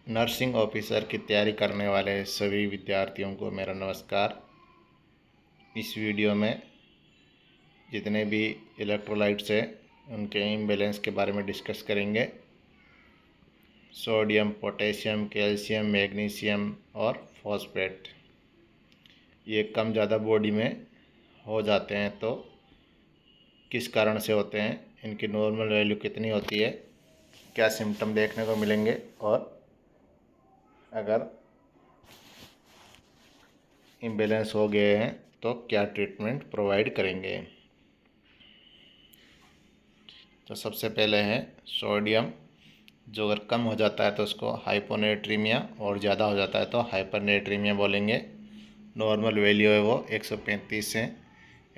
Nursing officer की तैयारी करने वाले सभी विद्यार्थियों को मेरा नमस्कार। इस वीडियो में जितने भी इलेक्ट्रोलाइट्स हैं उनके इम्बैलेंस के बारे में डिस्कस करेंगे। सोडियम, पोटेशियम, कैल्शियम, मैग्नीशियम और फॉस्फेट ये कम ज़्यादा बॉडी में हो जाते हैं तो किस कारण से होते हैं, इनकी नॉर्मल वैल्यू कितनी होती है, क्या सिम्टम देखने को मिलेंगे और अगर इम्बैलेंस हो गए हैं तो क्या ट्रीटमेंट प्रोवाइड करेंगे। तो सबसे पहले है सोडियम। जो अगर कम हो जाता है तो उसको हाइपोनेट्रीमिया और ज़्यादा हो जाता है तो हाइपरनेट्रीमिया बोलेंगे। नॉर्मल वैल्यू है वो 135 से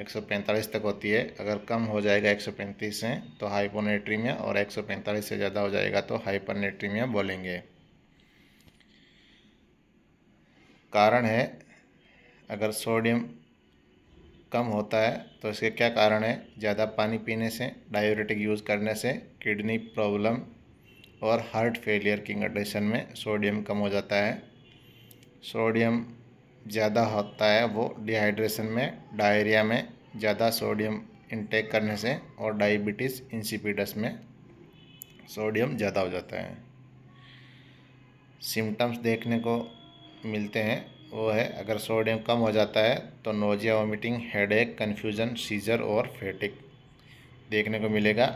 145 तक होती है। अगर कम हो जाएगा 135 से तो हाइपोनेट्रीमिया और 145 से ज़्यादा हो जाएगा तो हाइपरनेट्रीमिया बोलेंगे। कारण है, अगर सोडियम कम होता है तो इसके क्या कारण है। ज़्यादा पानी पीने से, डायूरेटिक यूज़ करने से, किडनी प्रॉब्लम और हार्ट फेलियर की कंडीशन में सोडियम कम हो जाता है। सोडियम ज़्यादा होता है वो डिहाइड्रेशन में, डायरिया में, ज़्यादा सोडियम इंटेक करने से और डायबिटीज़ इंसिपिडस में सोडियम ज़्यादा हो जाता है। सिम्टम्स देखने को मिलते हैं वो है, अगर सोडियम कम हो जाता है तो nausea, vomiting, headache, confusion, seizure और फैटिग देखने को मिलेगा।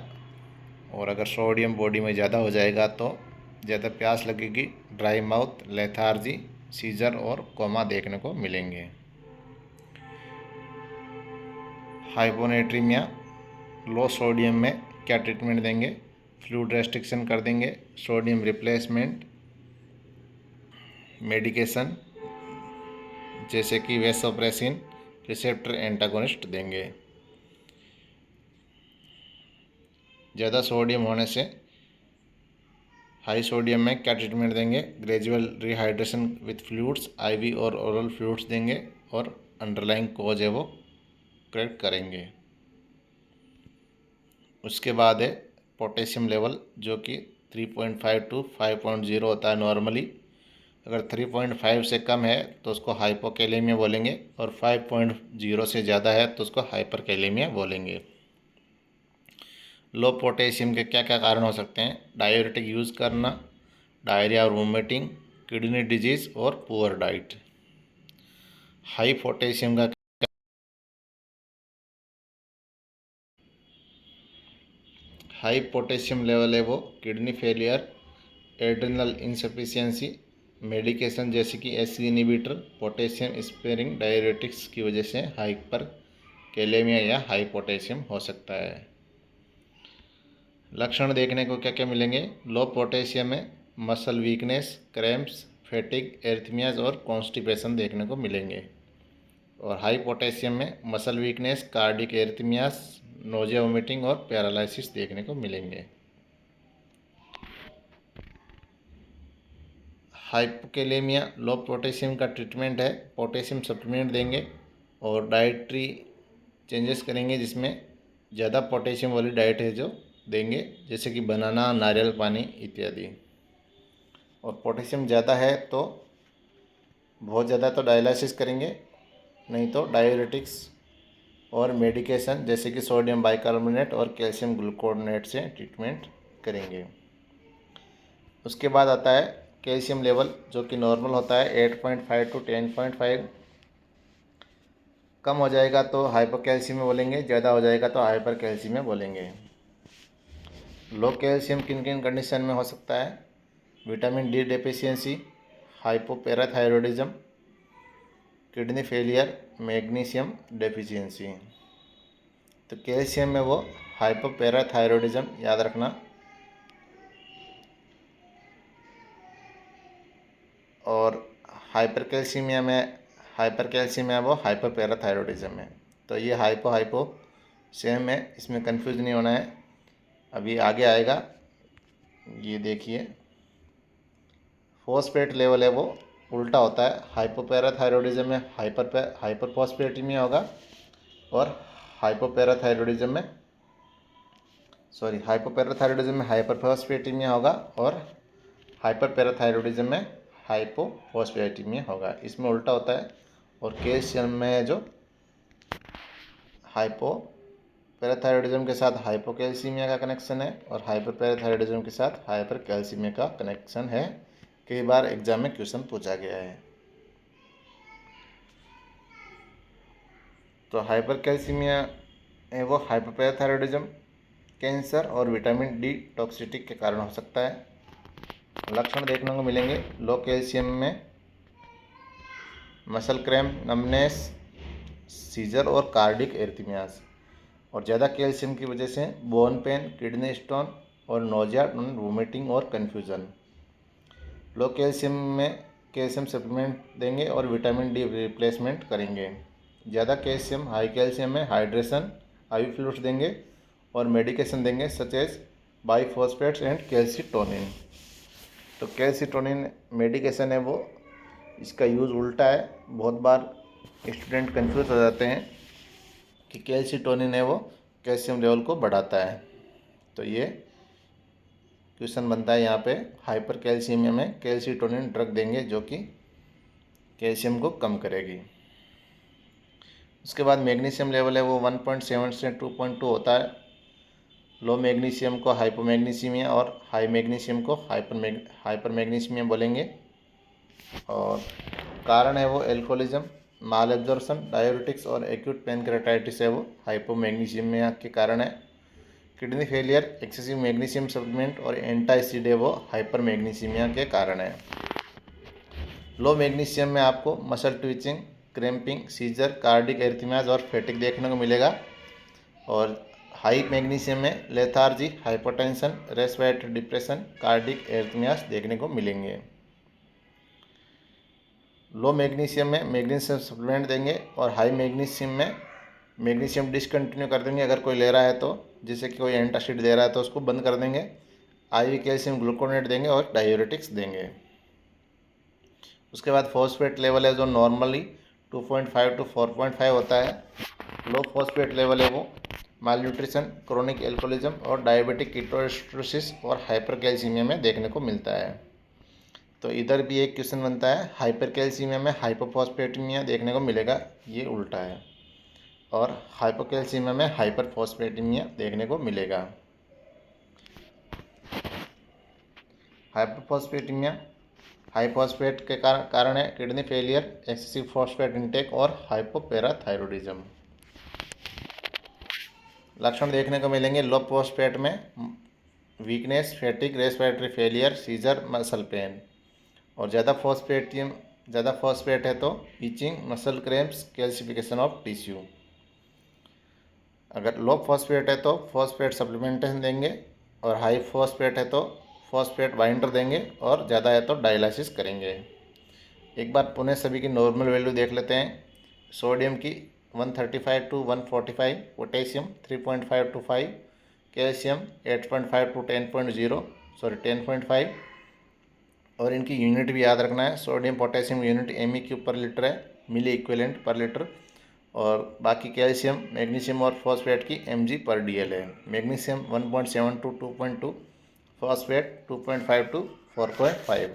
और अगर सोडियम बॉडी में ज़्यादा हो जाएगा तो ज़्यादा प्यास लगेगी, ड्राई माउथ, लेथार्जी, सीजर और कोमा देखने को मिलेंगे। हाइपोनेट्रीमिया, लो सोडियम में क्या ट्रीटमेंट देंगे। फ्लूइड रेस्ट्रिक्शन कर देंगे, सोडियम रिप्लेसमेंट मेडिकेशन जैसे कि वेसोप्रेसिन रिसेप्टर एंटागोनिस्ट देंगे। ज़्यादा सोडियम होने से हाई सोडियम में क्या ट्रीटमेंट देंगे। Gradual rehydration with fluids, IV और ओरल फ्लूइड्स देंगे और अंडरलाइंग कॉज है वो करेक्ट करेंगे। उसके बाद है पोटेशियम लेवल, जो कि 3.5 टू 5.0 होता है नॉर्मली। अगर 3.5 से कम है तो उसको हाइपोकैलेमिया बोलेंगे और 5.0 से ज़्यादा है तो उसको हाइपरकैलेमिया बोलेंगे। लो पोटेशियम के क्या क्या कारण हो सकते हैं। डायूरेटिक यूज़ करना, डायरिया और वोमिटिंग, किडनी डिजीज़ और पुअर डाइट। हाई पोटेशियम का हाई पोटेशियम लेवल है वो kidney failure, adrenal insufficiency, medication जैसे कि acid inhibitor, potassium sparing diuretics की वजह से हाइपर कैलेमिया या हाई पोटेशियम हो सकता है। लक्षण देखने को क्या क्या मिलेंगे। लो पोटेशियम में muscle weakness, cramps, fatigue, arrhythmias और कॉन्स्टिपेशन देखने को मिलेंगे। और हाई पोटेशियम में muscle weakness, cardiac arrhythmias, nausea, vomiting और पैरालिसिस देखने को मिलेंगे। हाइपोकैलेमिया, लो पोटेशियम का ट्रीटमेंट है, पोटेशियम सप्लीमेंट देंगे और डाइटरी चेंजेस करेंगे जिसमें ज़्यादा पोटेशियम वाली डाइट है जो देंगे, जैसे कि बनाना, नारियल पानी इत्यादि। और पोटेशियम ज़्यादा है तो बहुत ज़्यादा तो डायलिसिस करेंगे, नहीं तो डायूरेटिक्स और मेडिकेशन जैसे कि सोडियम बाइकार्बोनेट और कैल्शियम ग्लूकोनेट से ट्रीटमेंट करेंगे। उसके बाद आता है कैल्शियम लेवल, जो कि नॉर्मल होता है 8.5 टू 10.5। कम हो जाएगा तो हाइपोकैल्शियम बोलेंगे, ज़्यादा हो जाएगा तो हाइपर कैल्शियम बोलेंगे। लो कैल्शियम किन किन कंडीशन में हो सकता है। Vitamin D deficiency, hypoparathyroidism, kidney failure, magnesium deficiency. तो कैल्शियम में वो हाइपोपैराथायरॉयडिज्म याद रखना, और हाइपरकैल्सीमिया वो हाइपोपैराथायरॉयडिज्म है। तो ये हाइपो हाइपो सेम है, इसमें कंफ्यूज नहीं होना है, अभी आगे आएगा। ये देखिए, फॉस्फेट लेवल है वो उल्टा होता है। हाइपोपैराथायरॉयडिज्म में हाइपरफॉस्फेटेमिया होगा और हाइपोपैराथायरॉयडिज्म में हाइपरफॉस्फेटेमिया होगा और हाइपर पैराथायरॉयडिज्म में हाइपोफॉस्फेटिमिया होगा। इसमें उल्टा होता है। और कैल्शियम में जो हाइपो पैराथायरॉयडिज्म के साथ हाइपोकैल्सीमिया का कनेक्शन है और हाइपर पैराथायरॉयडिज्म के साथ हाइपर कैल्सीमिया का कनेक्शन है। कई बार एग्जाम में क्वेश्चन पूछा गया है। तो हाइपर कैल्सीमिया है वो हाइपर पैराथायरॉयडिज्म, कैंसर और विटामिन डी टॉक्सिसिटी के कारण हो सकता है। लक्षण देखने को मिलेंगे लो कैल्शियम में मसल क्रैम्प, नमनेस, सीजर और कार्डिक एरिथमियास। और ज़्यादा कैल्शियम की वजह से बोन पेन, किडनी स्टोन और नोजिया, वोमिटिंग और कन्फ्यूज़न। लो कैल्शियम में कैल्शियम सप्लीमेंट देंगे और विटामिन डी रिप्लेसमेंट करेंगे। ज़्यादा कैल्शियम हाई कैल्शियम में हाइड्रेशन, आईवी फ्लूइड्स देंगे और मेडिकेशन देंगे सच एज बाइफॉस्फेट्स एंड कैल्सीटोनिन। तो कैल्सीटोनिन मेडिकेशन है वो, इसका यूज़ उल्टा है। बहुत बार स्टूडेंट कंफ्यूज हो जाते हैं कि कैल्सीटोनिन है वो कैल्शियम लेवल को बढ़ाता है। तो ये क्वेश्चन बनता है यहाँ पे। हाइपर कैल्सीमिया में कैल्सीटोनिन ड्रग देंगे जो कि कैल्शियम को कम करेगी। उसके बाद मैग्नीशियम लेवल है वो 1.7 से 2.2 होता है। लो मैग्नीशियम को हाइपोमैग्नीसीमिया और हाई मैग्नीशियम को हाइपर मैग्नीसीमिया बोलेंगे। और कारण है वो एल्कोहलिज्म, माल एब्जॉर्प्शन, डायबिटिक्स और एक्यूट पैनक्रेटाइटिस है वो हाइपोमैग्नीसीमिया के कारण है। Kidney failure, excessive magnesium supplement और एंटासिड है वो हाइपर मैग्नीसीमिया के कारण है। लो मैग्नीशियम में आपको muscle twitching, cramping, seizure, cardiac arrhythmias और फैटिक देखने को मिलेगा। और हाई मैग्नीशियम में lethargy, hypotension, respiratory depression, cardiac arrhythmias देखने को मिलेंगे। लो मैग्नीशियम में मैग्नीशियम सप्लीमेंट देंगे और हाई मैग्नीशियम में मैग्नीशियम डिसकंटिन्यू कर देंगे अगर कोई ले रहा है तो, जैसे कि कोई एंटासिड दे रहा है तो उसको बंद कर देंगे। आईवी कैल्शियम ग्लूकोनेट देंगे और डायूरेटिक्स देंगे। उसके बाद फॉस्फेट लेवल है जो नॉर्मली 2.5 to 4.5 होता है। लो फॉस्फेट लेवल है वो मालन्यूट्रिशन, क्रोनिक एल्कोहलिज्म और डायबिटिक कीटोएसिडोसिस और हाइपरकैल्सीमिया में देखने को मिलता है। तो इधर भी एक क्वेश्चन बनता है, हाइपरकैल्सीमिया में हाइपोफॉस्फेटिमिया देखने को मिलेगा, ये उल्टा है। और हाइपोकैल्सीमिया में हाइपरफॉस्फेटिमिया देखने को मिलेगा। हाइपरफॉस्फेटिमिया हाइफॉस्फेट के कारण है kidney failure, excessive phosphate intake और हाइपोपैराथायरॉयडिज्म। लक्षण देखने को मिलेंगे लो फॉस्फेट में weakness, fatigue, respiratory failure, seizure, muscle pain. और ज़्यादा फॉस्फेट है तो itching, muscle cramps, calcification of tissue. अगर लो फॉस्फेट है तो फॉस्फेट सप्लीमेंटेशन देंगे और हाई फॉस्फेट है तो फॉस्फेट बाइंडर देंगे और ज़्यादा है तो डायलिसिस करेंगे। एक बार पुनः सभी की नॉर्मल वैल्यू देख लेते हैं। सोडियम की 135 to 145, potassium 3.5 to 5, calcium 8.5 to 10.5 और इनकी यूनिट भी याद रखना है। सोडियम पोटेशियम यूनिट MEQ पर लीटर है, मिली इक्विवेलेंट पर लीटर। और बाकी कैल्शियम, मैग्नीशियम और फॉस्फेट की mg/dl है। Magnesium 1.7 to 2.2, phosphate 2.5 to 4.5।